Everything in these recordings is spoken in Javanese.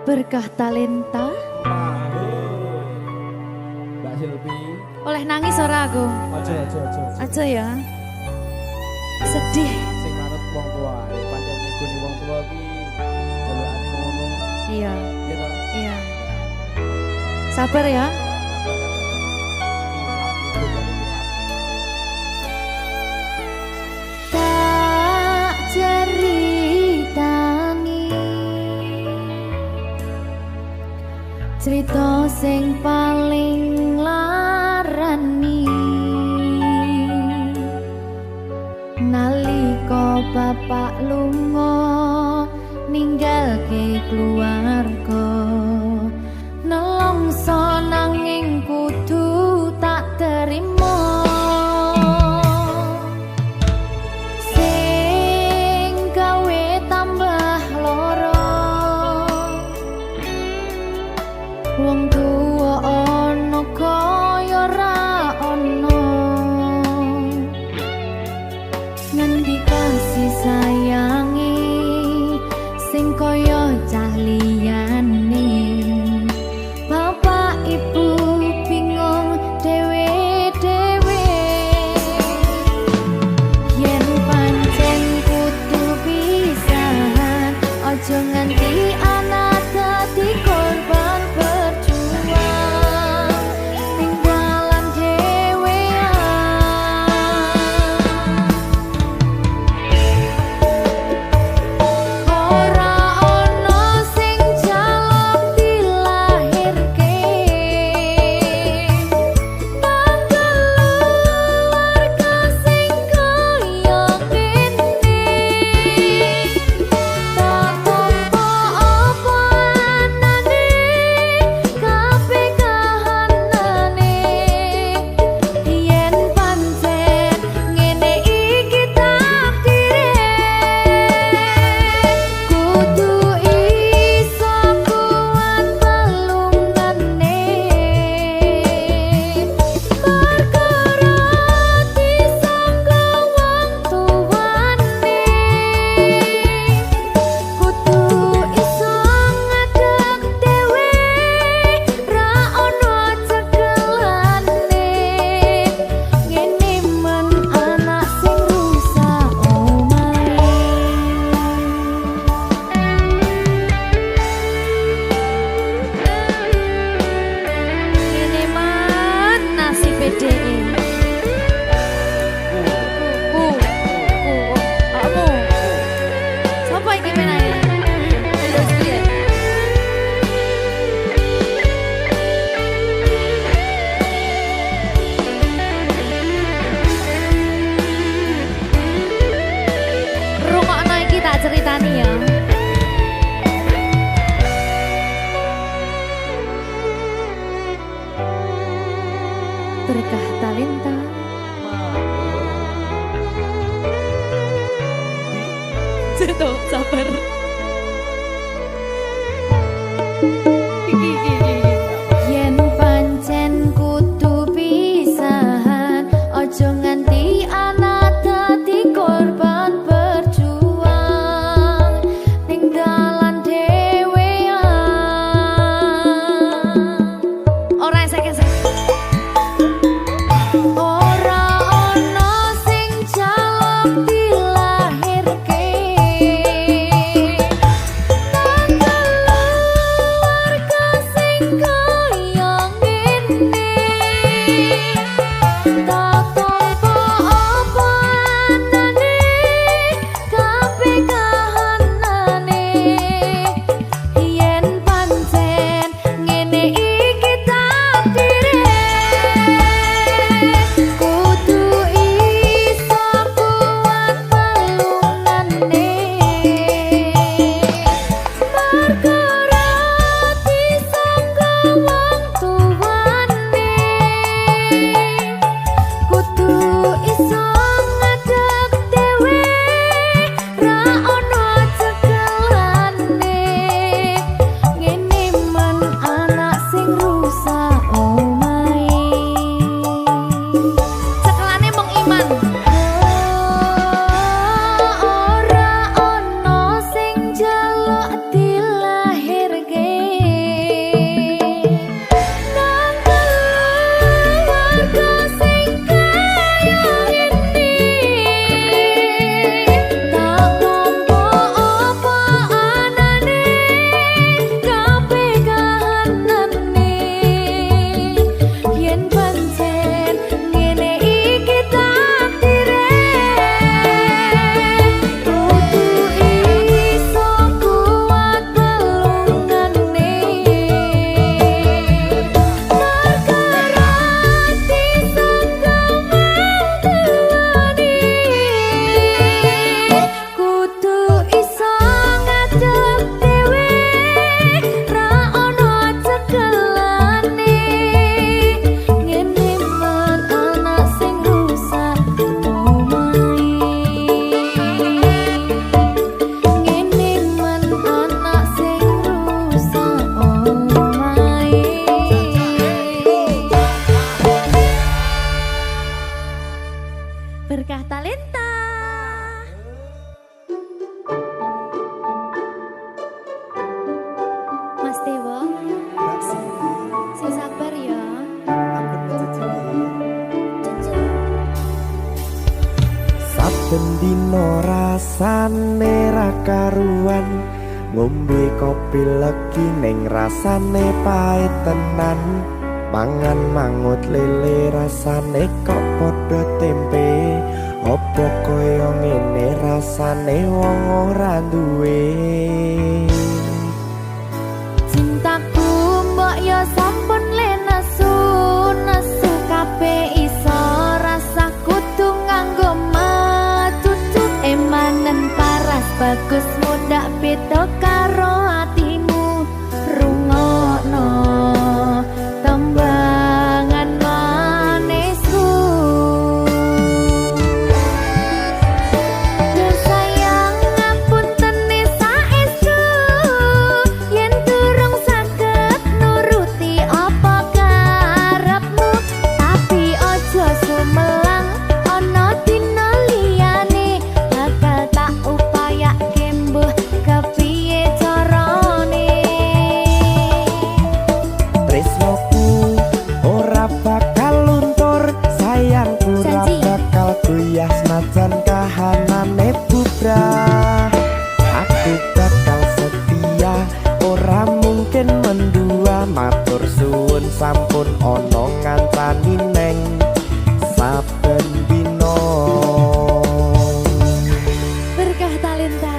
Berkah talenta. Mbak Silvi. Oleh nangis ora aku? Aja. Aja ya. Sedih. Sing manut wong tua. Pancen ngikuni wong tua ki jalukane ngono. Iya. Iya toh? Iya. Sabar ya. Tak ceritani cerita sing paling larani nalika bapak lunga ninggalke keluarga nelongso nanging kudu tak terima sing gawe tambah loro wong tuwa ana kaya ra ana ngendi kasih sayangi sing kaya cah liyane bapak ibu bingung dewe-dewe yen pancen kudu pisahan aja nganti anak dadi korban berjuang tinggalan dhewean ora ana sing jaluk dilahirke nang keluarga sing kaya kene tak tampa apa anane kabeh kahanane yen pancen ngene iki takdire kudu iso kuat pelungane perkara disangka wong tuwane kudu iso ngadeg dhewe ra ono cekelane ngene men anak sing rusak omahe ngene man nasib dhewe kamu sapa iki menae terus piye rungokno iki tak ceritani ya berkah talenta Tuh, sabar. Yen pancen kudu pisahan, ojo nganti anak dadi korban berjuang tinggalan dhewean. Ora esek-esek. Ora ono sing jaluk dilahirke Berkah Talenta. Mas Dewo, si sabar ya. Saben dino rasane ra karuan, ngombe kopi legi ning rasane pahit tenan. Mangan mangut lele rasane kok padha tempe, opo kaya ngene rasane wong ora duwe. Cintaku mbok ya sampun le nesu kabeh iso rasa kudu nganggo matutu emanen paras bagus mudak beda karo atimu rungokno tembangan manisku. Duh sayang ngapunten saestu yen durung saged nuruti apa karepmu, tapi ojo sumelang ana dina liyane bakal tak upayake mbuh kepiye carane. Tresnoku ora bakal luntur, sayangku ora Janji. bakal goyah senajan kahanane bubrah. Aku bakal setia, ora mungkin mendua. Matur suwun sampun ana ngancani neng saben dina. Berkah Talenta.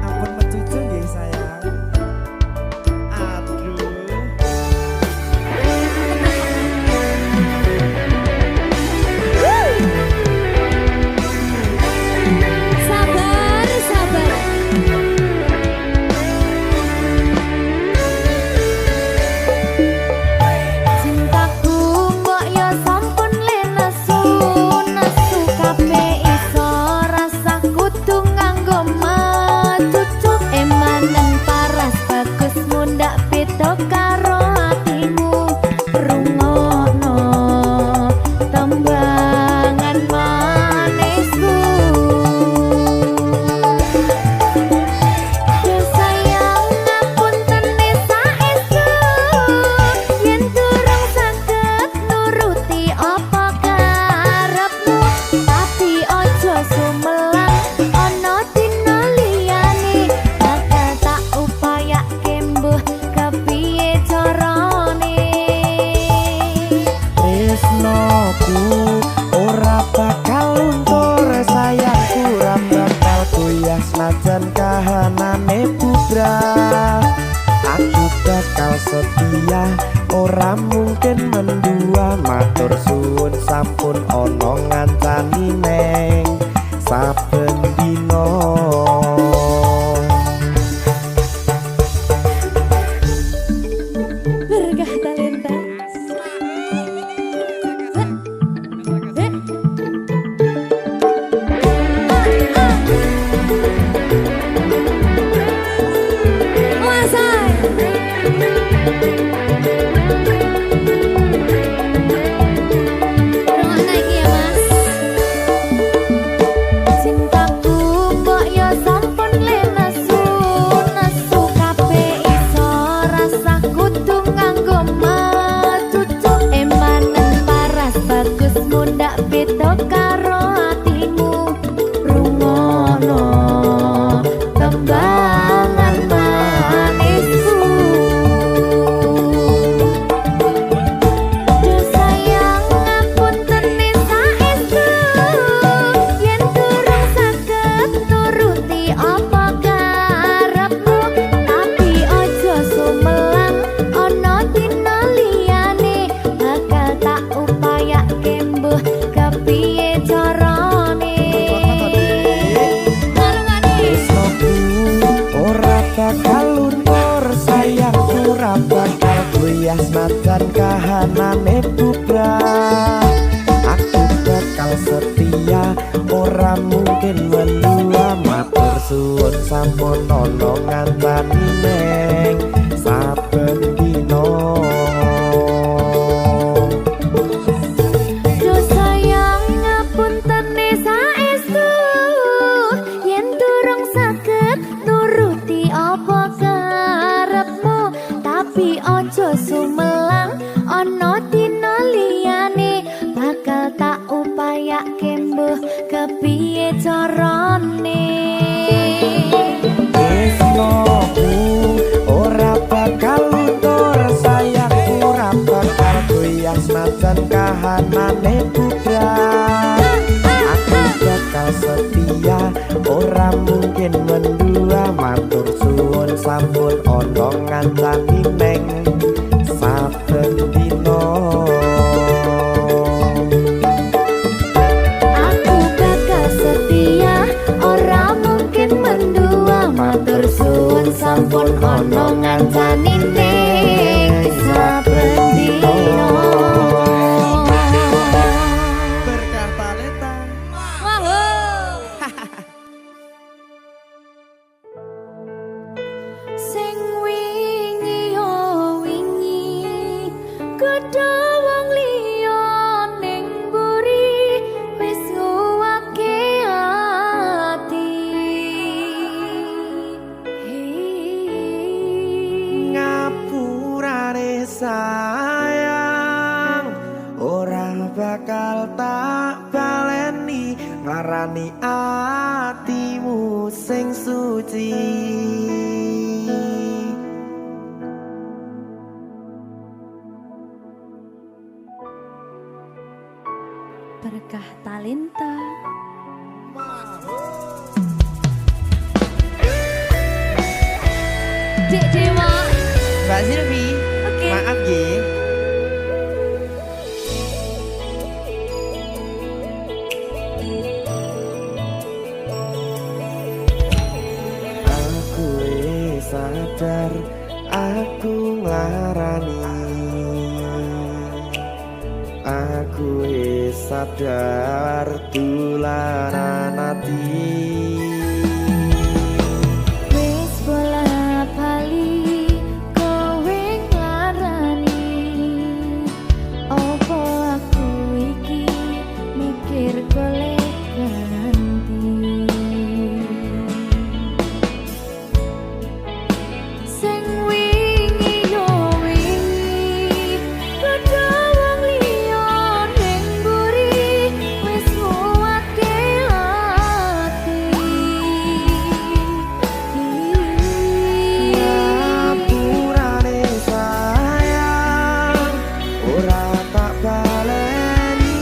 Ampun mecucu nggih sayang. Aduh. Sabar, sabar. Cintaku mbok ya sampun le nesu kabeh iso rasa kudu nganggo matutu emanen paras bagus mundak beda karo atimu rungokno tembangan manisku. Duh sayang ngapunten saestu yen durung saged nuruti apa karepmu, tapi ojo sumelang ana dina liyane bakal tak upayake mbuh kepiye carane. Tresnoku ora bakal luntur, sayangku ora bakal goyah senajan kahanane bubrah. Aku bakal setia, ora mungkin mendua. Matur suwun sampun ana ngancani neng saben dina. Berkah Talenta. Rungokno iki ya Mas. Cintaku mbok ya sampun le nesu kabeh iso rasa kudu nganggo matutu emanen paras bagus mundak beda karo atimu rungokno tembangan manisku. Duh sayang ngapunten saestu yen durung saged nuruti apa karepmu, tapi ojo sumelang ana dina liyane bakal tak upayake mbuh kepiye carane. Marungane Tresnoku ora bakal luntur, sayangku ora bakal goyah senajan kahanane bubrah. Aku bakal setia, ora mungkin mendua. Matur suwun sampun ana ngancani neng saben dina. senajan kahanane bubrah. Aku bakal setia, ora mungkin mendua. Matur suwun sampun ana ngancani neng saben dina. Aku bakal setia, ora mungkin mendua. Matur suwun sampun ana ngancani ning saben dina. Berkah talenta. Sing wingi yo wingi gedhe wong liya ning mburi wis nguwake ati. Ngapurane sayang, ora bakal tak baleni ngarani atimu sing suci. Berkah talenta. Dek Dewa. Mbak Silvi, Oke. maaf ye. Aku sadar aku nglarani. Aku sadar tulanan ati. Wis bola bali kowe nglarani. Opo aku iki mikir golek ganti. Sing wingi yo wingi gedhe wong liya ning mburi wis nguwake ati. Ngapurane sayang, ora tak baleni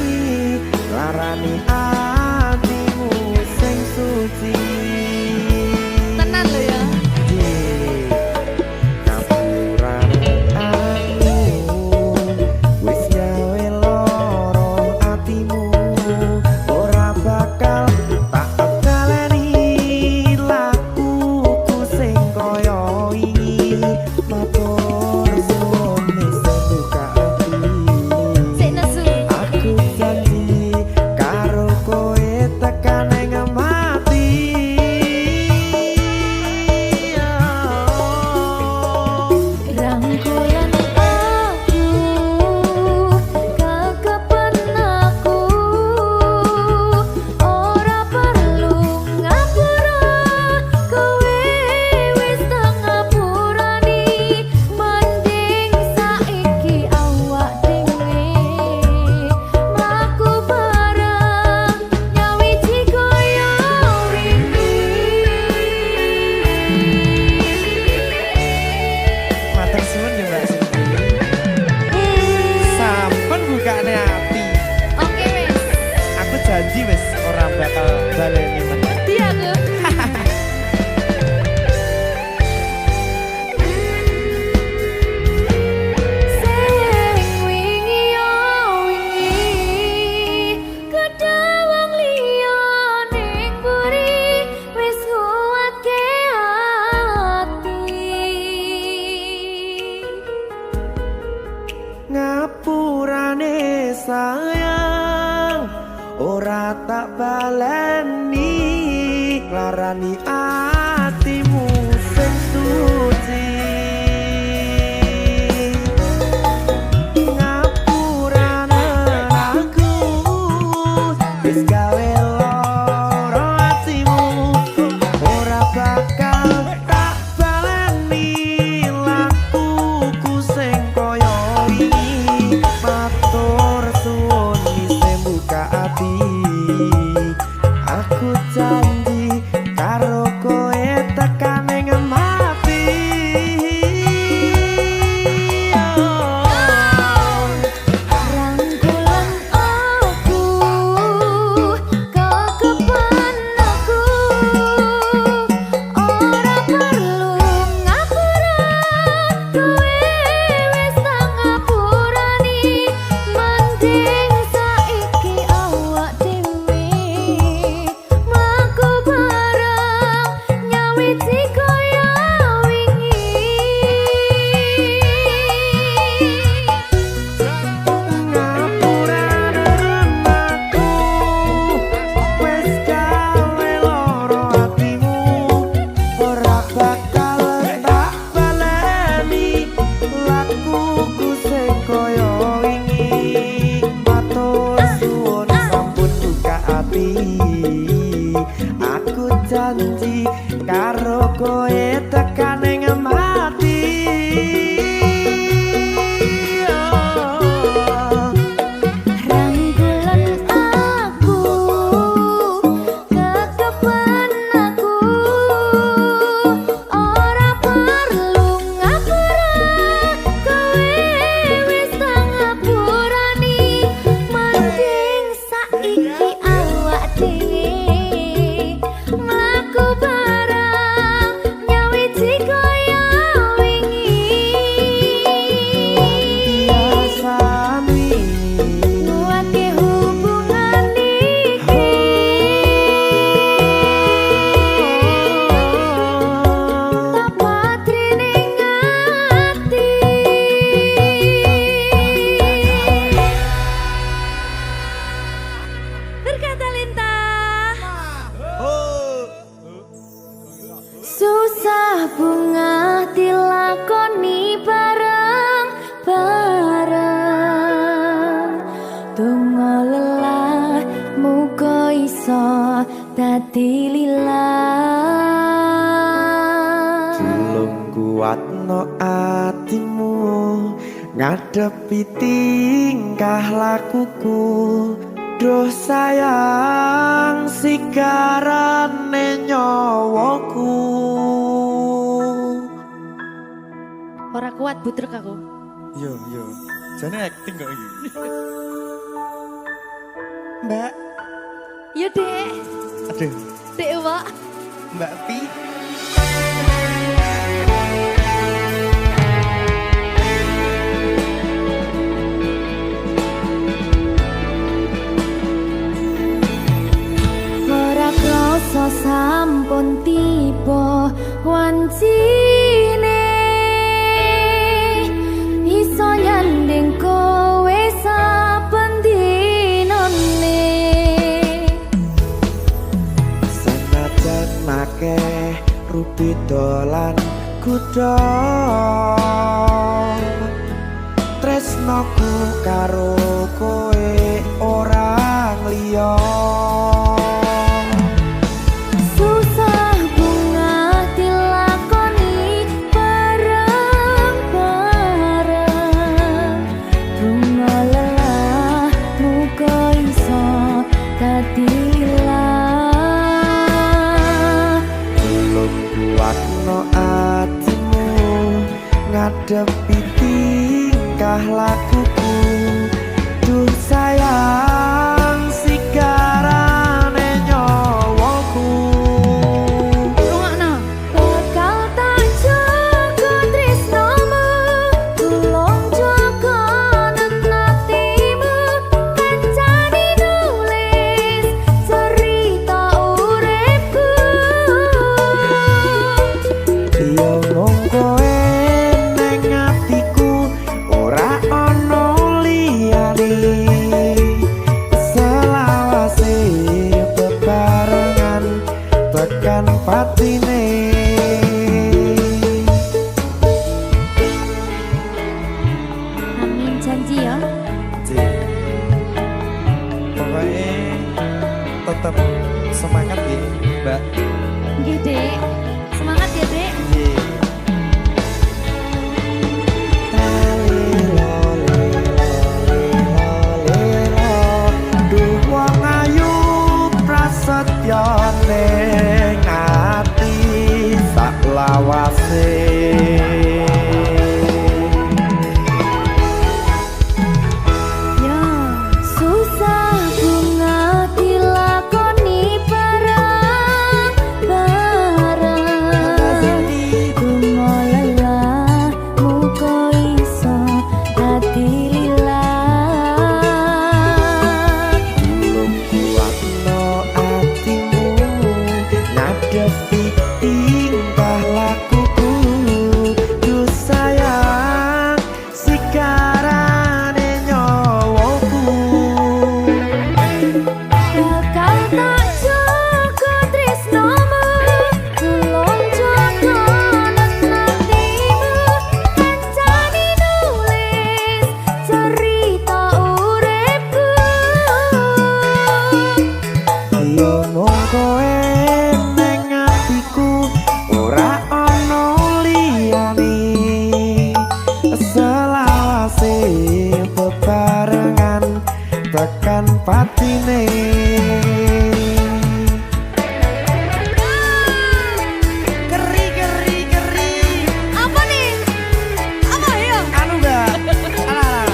larani atimu sing suci. Tenan lho ya. Ngapurane aku wis gawe loro atimu, ora bakal tak baleni lakuku sing kaya wingi. Matur suwun wis buka ati. Sik nesu. Aku janji karo kowe tekan ing mati. Rangkulan aku, kekepen aku, ora perlu ngapura. Kowe wis tak ngapurani, mending saiki awak dhewe mlaku bareng nyawiji kaya Matur suwun ya Mbak Silvi. Sampun bukane ati. Oke wis, Aku janji wis ora bakal baleni meneh. dia aku. Sing wingi yo wingi gedhe wong liya ning mburi wis nguwake ati. Ngapurane sayang, ora tak baleni larani atimu sing suci. Ngapurane aku wis gawe loro atimu, ora bakal tak baleni lakuku sing kaya wingi. Matur suwun wis buka ati. Aku janji karo kowe janji karo kowe tekan ing mati. Susah bunga dilakoni bareng-bareng, donga lelah muga iso dadi lillah. Tulung kuatno atimu ngadepi tingkah lakuku. Duh sayang sigarane nyawaku. Ora kuat butrek aku. Yo, jane acting kok iki. Mbak. Yo, Dek. Aduh. Dek, Wak. Mbak Pi. Ora krasa sampun tiba wancine, iso nyanding kowe saben dinane. Senajan akeh rupi dolan kuda, tresnoku karo kowe ora liya. Susah bunga dilakoni bareng-bareng, donga lelah muga iso dadi lillah. Tulung kuatno atimu ngadepi tingkah lakuku. Duh sayang sigarane nyawaku. Rungokno. Bakal tak jaga tresnomu, tulung jaga nenatimu, kancani nulis cerita uripku. Yo mung kowe ning atiku, ora ana liyane. Selawase bebarengan tekan patine. Amin, janji ya. Pokoknya tetap semangat ya, Mbak. Nggih, Dek. Semangat ya, Dek. Duh wong ayu prasetyo ning ati sak lawase. Ya, susah bunga dilakoni tekan patine. Apa nih? Apa ya? Anu enggak? Alah.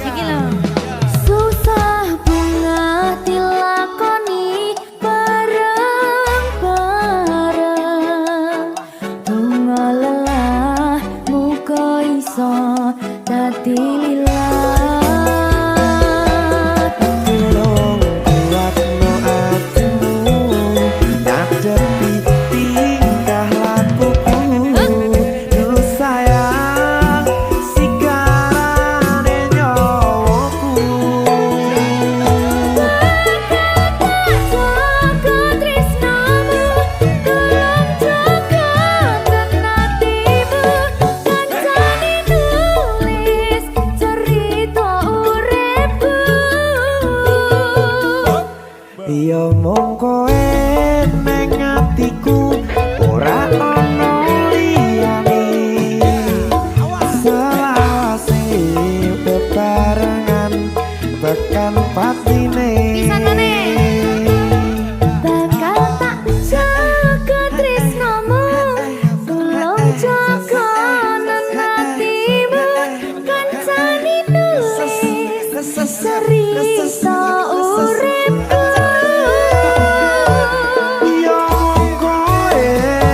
Iki lho. Susah bunga dilakoni bareng-bareng. Bunga lelah muga iso dadi lilat. Tolong kuatno atimu, ngadepi tingkah lakuku. Duh sayang, sikarane nyawaku. Jaga tresnamu, tolong jaga tenatimu. Kancane nulis cerita uripku. Iya mung kowe neng atiku, ora ono liyane. Selawase bebarengan tekan patine. Pisanane. Bakal tak jaga tresnamu, tolong jaga nenatimu. Kancane nulis cerita uripku. Iya mung kowe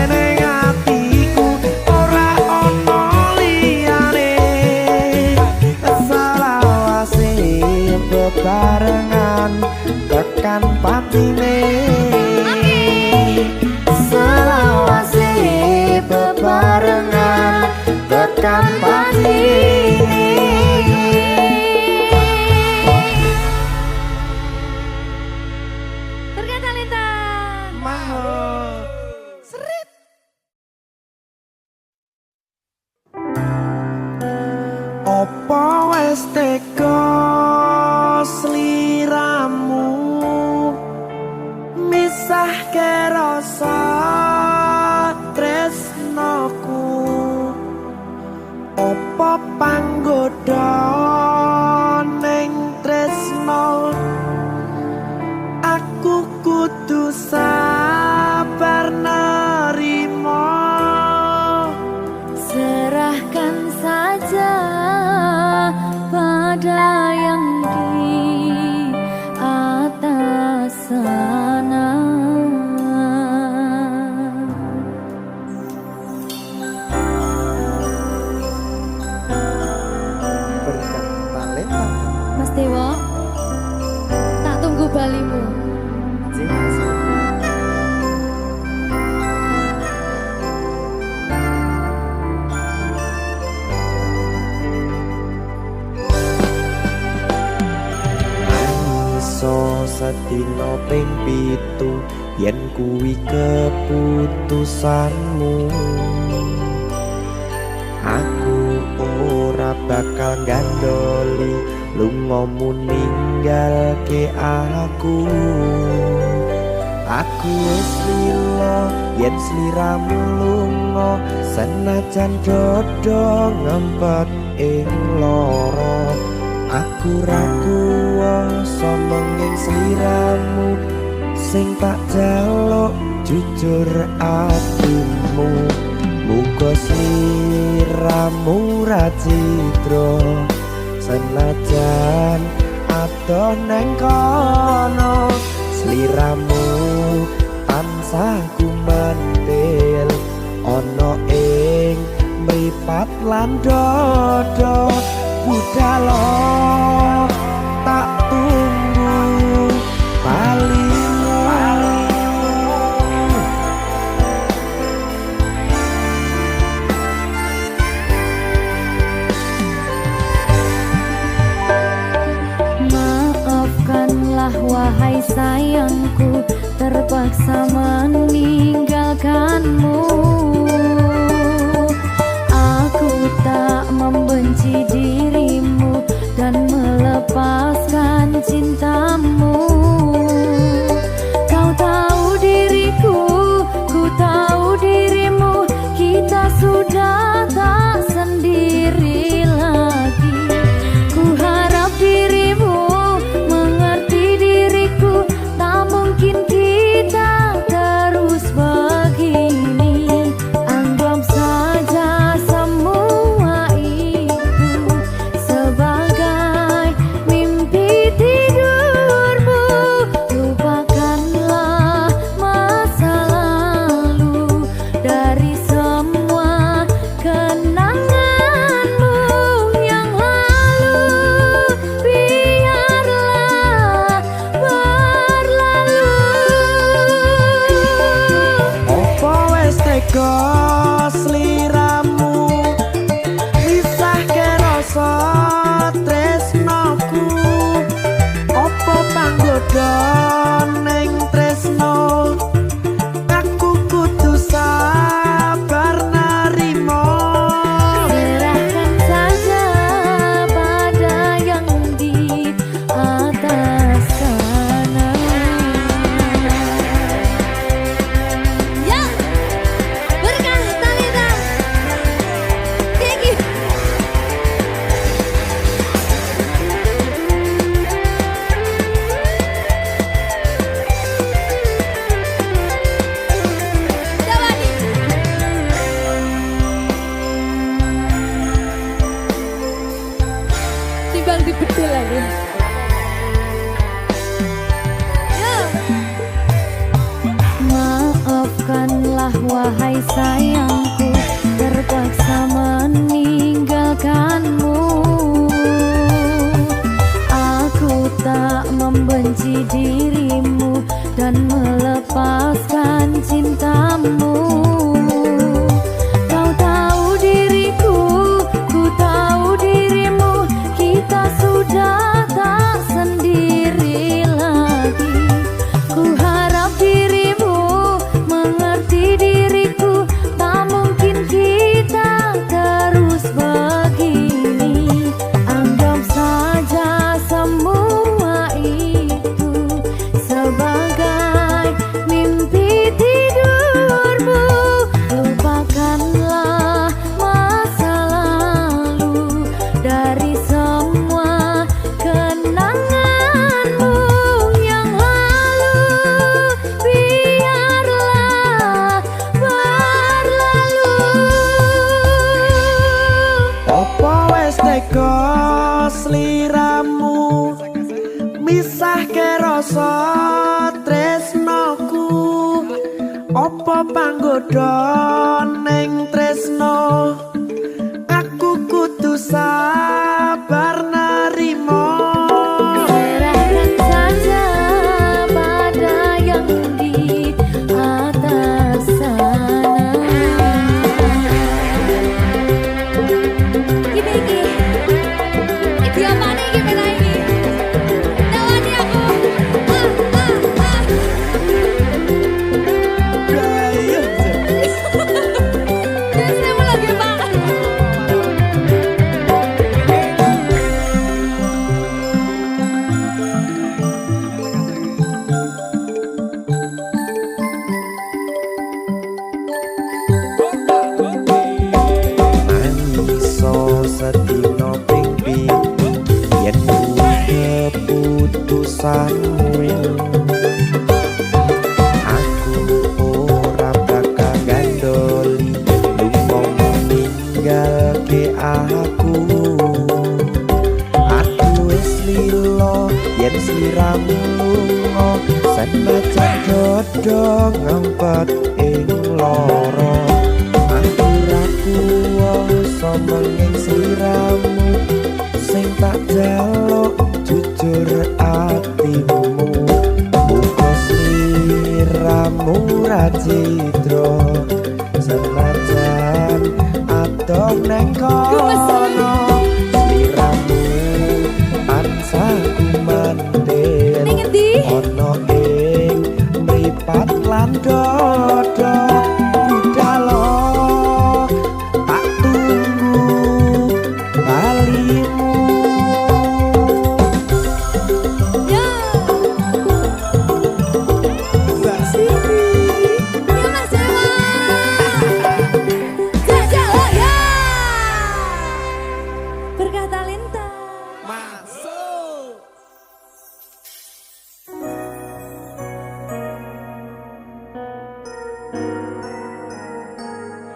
neng atiku, ora ono liyane. Selawase bebarengan tekan patine. Selawase bebarengan tekan patine. Terkata Lita. Mahal. Apa wis teka sliramu misahke rasa tresnoku? Apa panggoda ning tresno? Aku kudu sabar nerima. Serahkan saja pada yang di atas sana. Berkat talenta Mas Dewo, tak tunggu balimu. iso sedina ping 7 yen kuwi keputusanmu. Aku ora bakal gandoli lungamu ninggalke aku. Aku wis lila yen sliramu lunga, senajan dodo ngempet ing lara. Aku ra kuwasa menging sliramu sing tak jaluk jujur atimu. Muga sliramu ra citra senajan adoh neng kono. Sliramu tansah gumantil ana ing mripat lan dodo. Budhalo tak tunggu balimu. Maafkanlah wahai sayangku, terpaksa terpaksa meninggalkanmu. Aku tak membenci dirimu dan melepaskan cintamu. Kau tahu diriku, ku tahu dirimu, kita sudah tak sendiri lagi. Ku harap dirimu mengerti diriku, tak mungkin kita terus begini. Anggap saja semua itu sebagai mimpi tidurmu. Lupakanlah masa lalu dari semua kenanganmu yang lalu. Biarlah berlalu. Opo wis tega sliramu misahke rasa tresnoku. Opo panggoda ning tresno, aku kudu sabar narimo. Serahkan saja pada yang di atas sana. Ya, berkah Talita. Kiki. Dawani. Timbang di bedel lagi. Maafkanlah wahai sayangku, terpaksa meninggalkanmu. Aku tak membenci dirimu dan melepaskan cintamu. Kau tahu diriku, ku tahu dirimu, kita sudah tak sendiri lagi. Ku harap dirimu mengerti diriku, tak mungkin kita terus begini. Anggap saja semua itu sebagai mimpi tidurmu. Lupakanlah masa lalu dari semua kenanganmu yang lalu. Biarlah berlalu. Opo wis tega sliramu misahke rasa tresnoku. Opo panggoda ning tresno, aku kudu sabar narimo. Serahkan saja pada yang di atas sana. Iki apa nih gimana ini? Dawani aku. Jangan saya mau lagi Pak. Iso sedino ping yen keputusanmu, aku ora bakal gandoli lunga ninggalke aku. Aku wis lilo yen sliramu lunga, senajan dodo ngempet ing loro. Aku ra kuwasa menging sliramu, sing tak jaluk jujur atimu. Muga sliramu ra cidra, senajan adoh neng kono. Sliramu ansaku mandel Ning endi? ono ing mripat lan dodo budalo tak tunggu balimu. Ya. Mbak Siti. Ya Mas Dewa. Jajak oh ya. Berkah talenta. Masuk.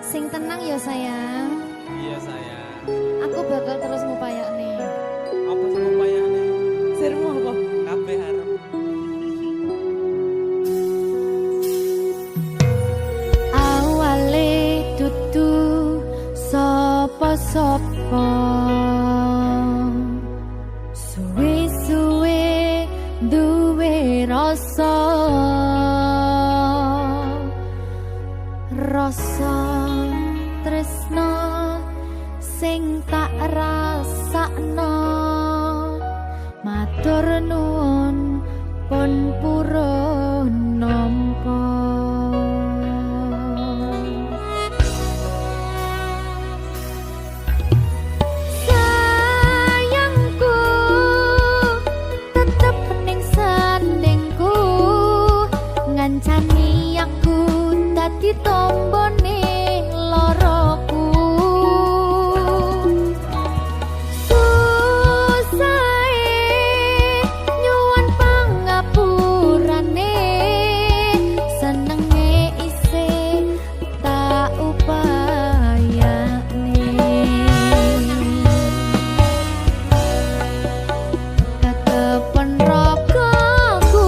Sing tenang ya sayang. Iya sayang. Aku bakal terus ngupayak nih. Apa sih upayane? Sirmu apa? Kabeh arep. Awale dudu sapa-sapa. Suwe-suwe duwe rasa. Rasa tresno sing tak rasakno. Matur nuwun pun purun nampa. Sayangku tetep ning sandingku, ngancani aku dadi tombone loroku. Susahe nyuwun pangapurane, senenge isih tak upayane. Ketepen rogoku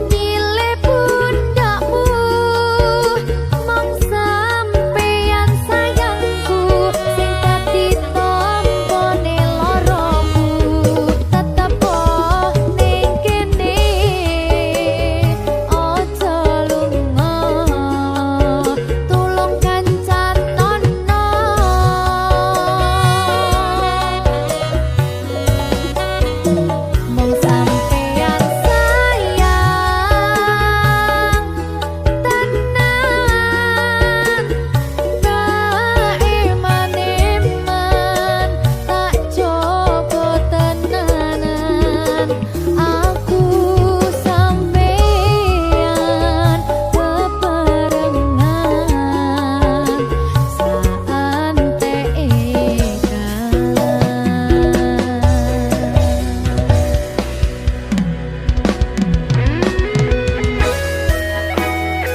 nyilih pundakmu, mong sampeyan sayangku sing dadi tombone loroku. Tetep ning kene aja lunga, tulung kancanono. Mong sampeyan sayang tenan, tak eman-eman, tak coba tenanan. Aku sampeyan bebarengan saante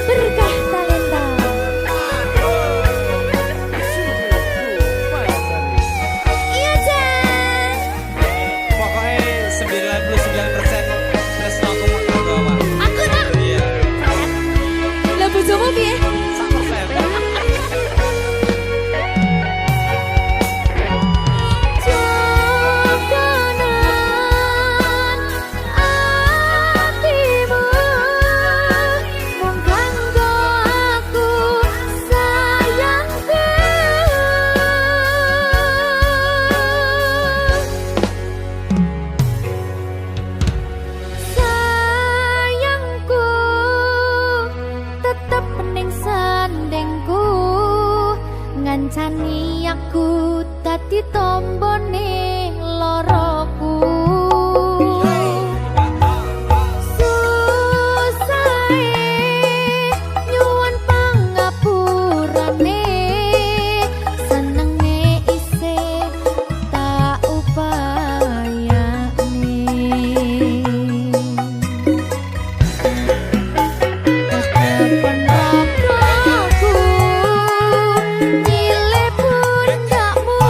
Berkah talenta. Iya Jan. Pokoknya 99% tresno aku mau bawa. Aku tak. Iya. Lah bojomu piye? 100%. Jogonan atimu mung kanggo aku sayangku. Sayangku tetep ning sandingku, ngancani aku dadi tombone loroku. Susahe nyuwun pangapurane, senenge isih tak upayane. Ketepen rogoku nyilih pundakmu,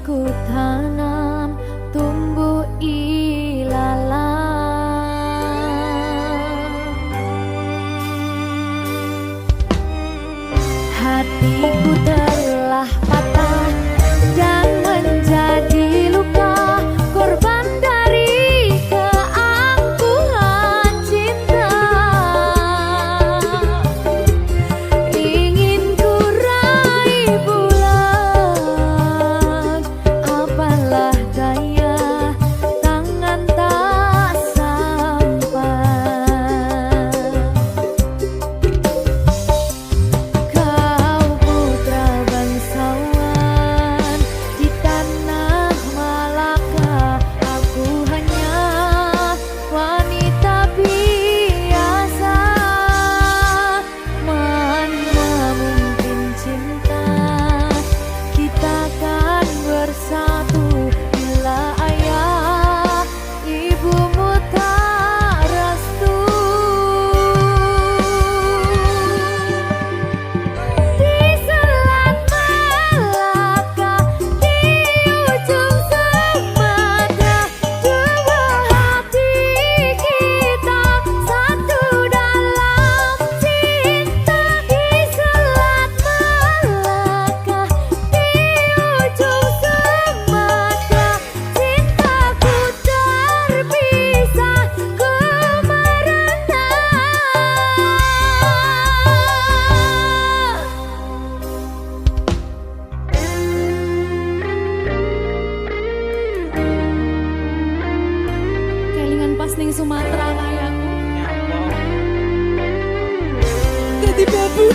ku tanam tumbuh ilalang. Hatiku telah patah dan menjadi luka, korban dari keangkuhan cinta. Ingin ku raih bulan, apalah daya, tangan tak sampai. Kau putra bangsawan di tanah Malaka, aku hanya wanita biasa. Mana mungkin cinta kita kan bersatu bila ayah ibumu tak restu. Di selat Malaka, di ujung Sumatera, dua hati kita satu dalam cinta. Di selat Malaka, di ujung Sumatera, cintaku terpisah ku merana. Kelingan pas ning Sumatera kayakku. Jadi babu.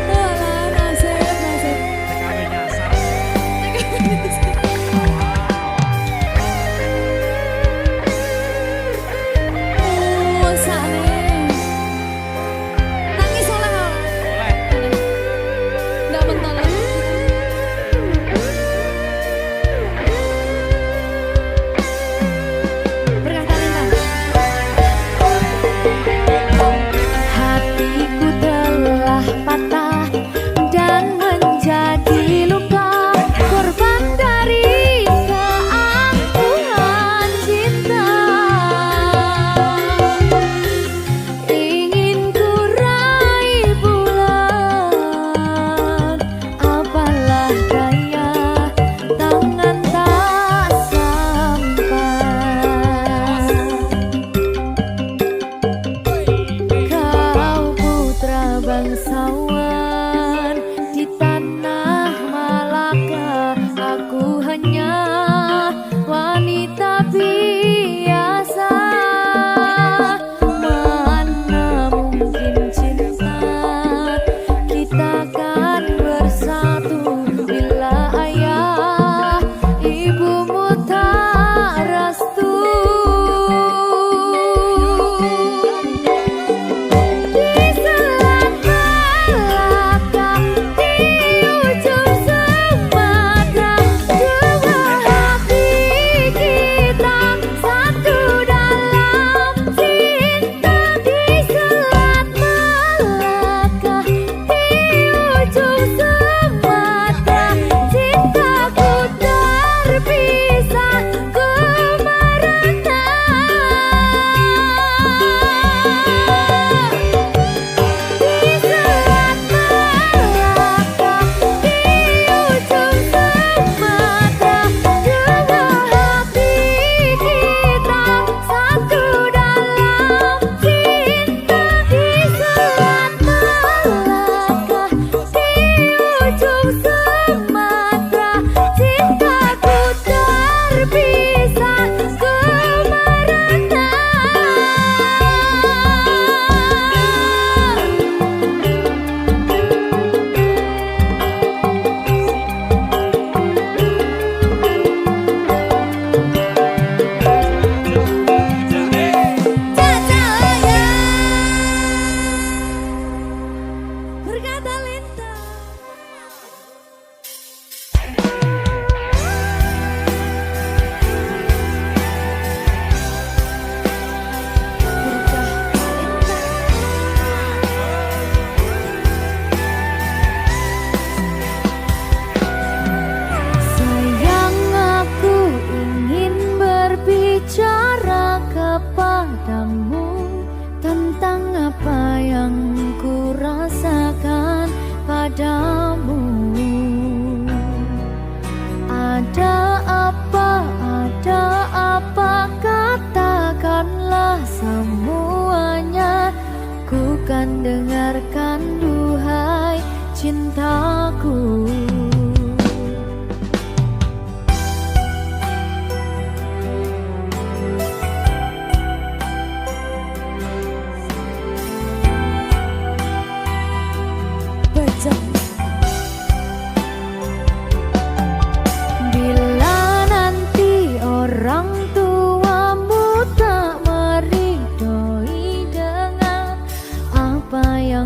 Alah, nasib. TKW nyasar. Oh, sane. Nangis oleh kau. Boleh. Nggak bentar lagi. Berkah talenta. Hatiku telah patah dan menjadi luka, korban dari keangkuhan cinta. padamu. Ada apa, katakanlah semuanya. Ku kan dengarkan duhai cintaku. Bila nanti orang tuamu tak meridhoi dengan apa yang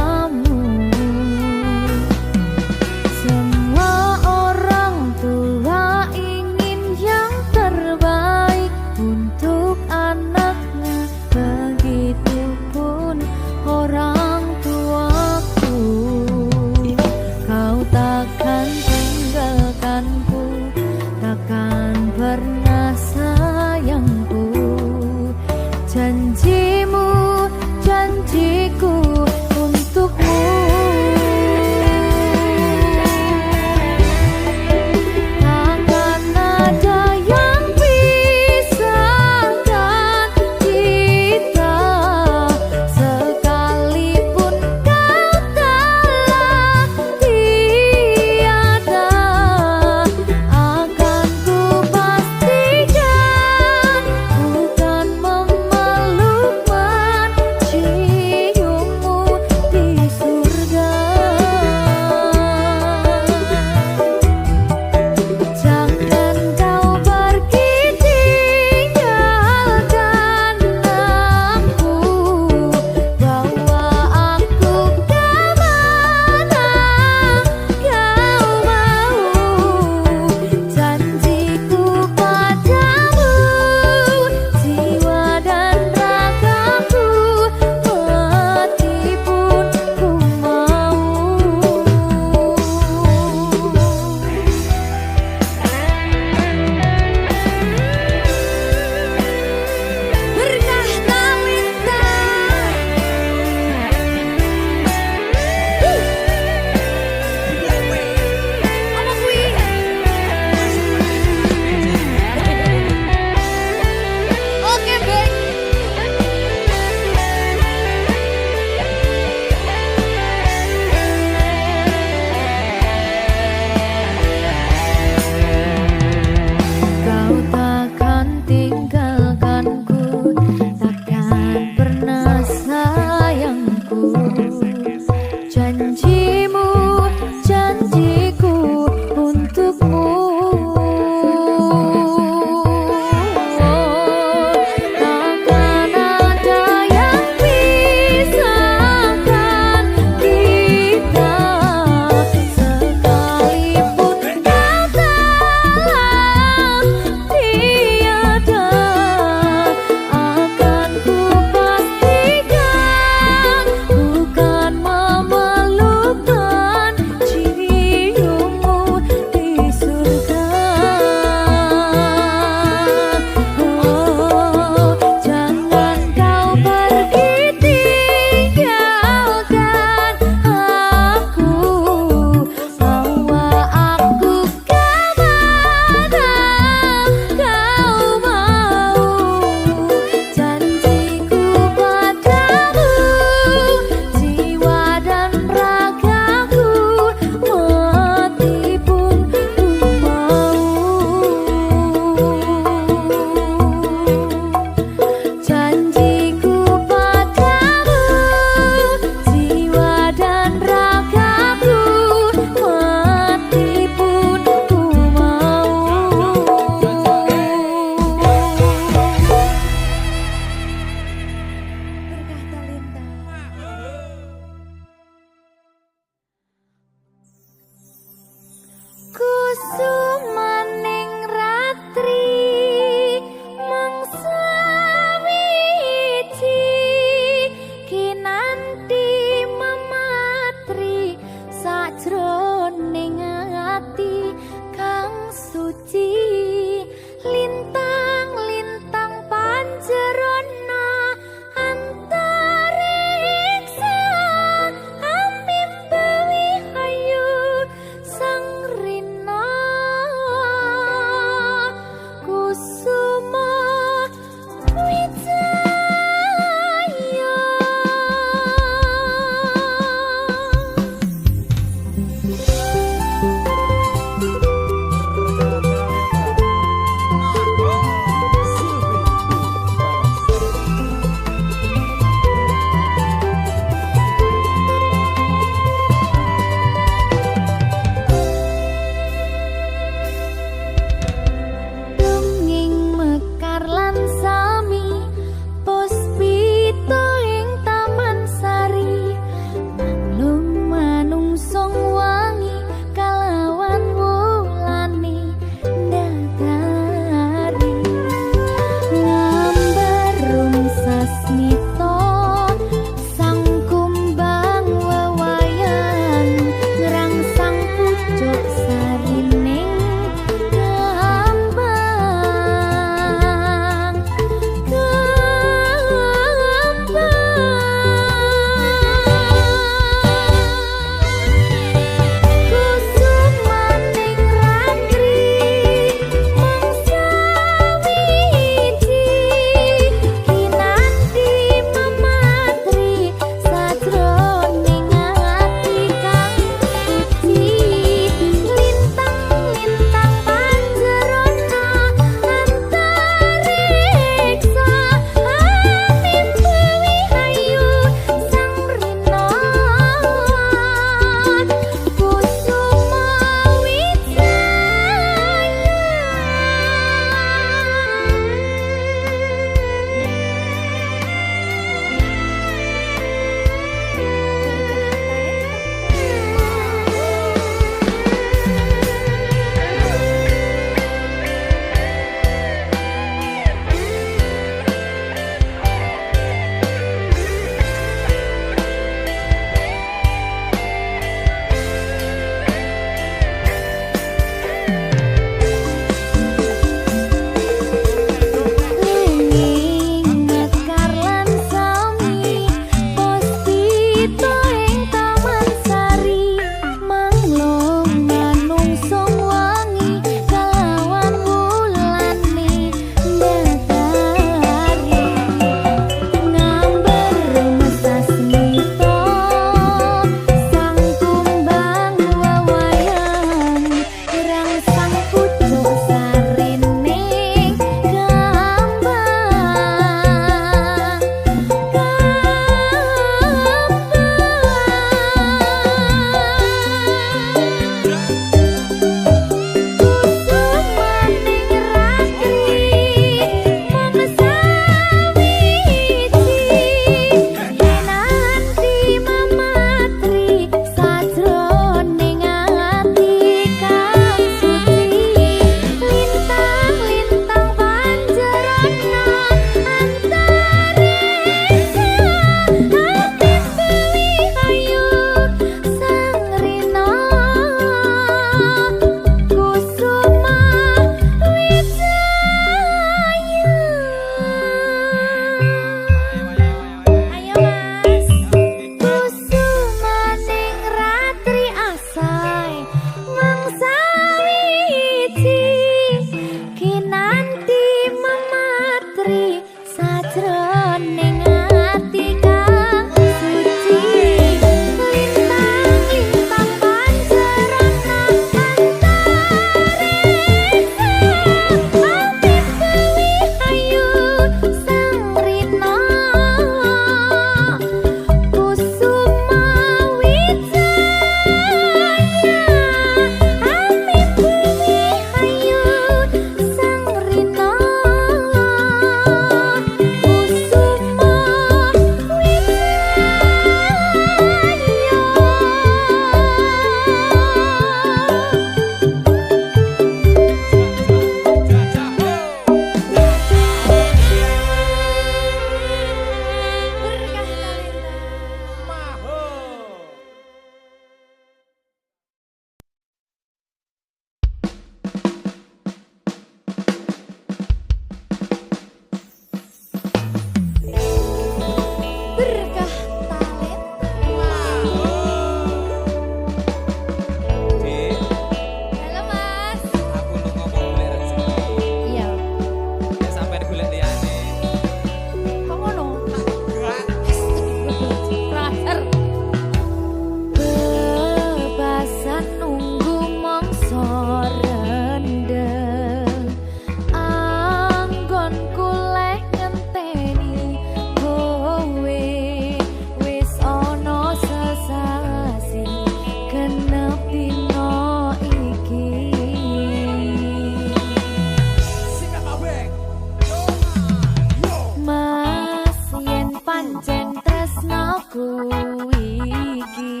aku iki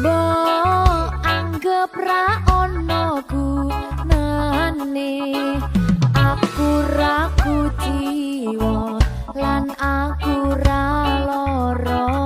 mbok anggap ra ono gunane aku ra kuciwa lan aku ra lara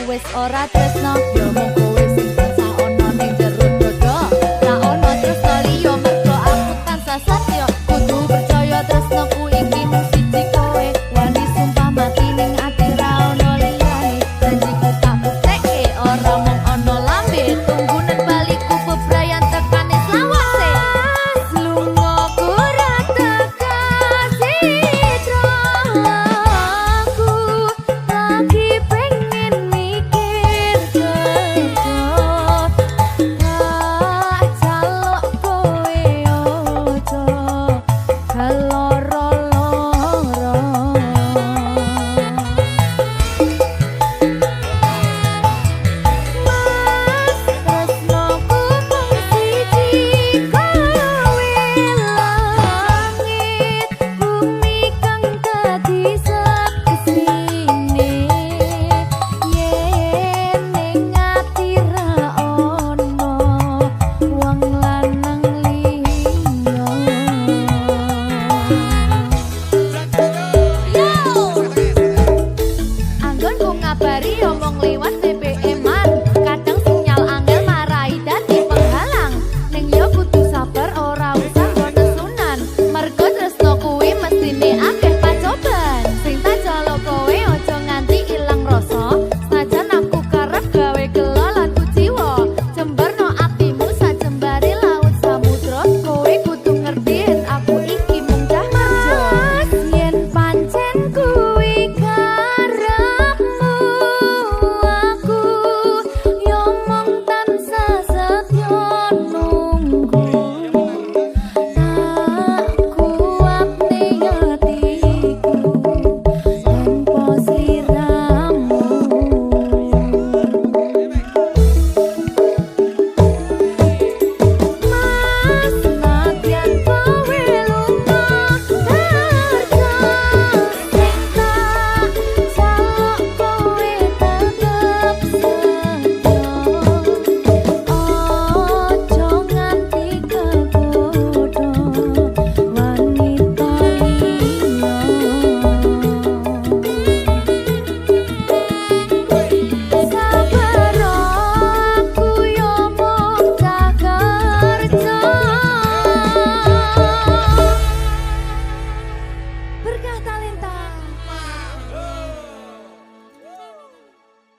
Wis ora tresno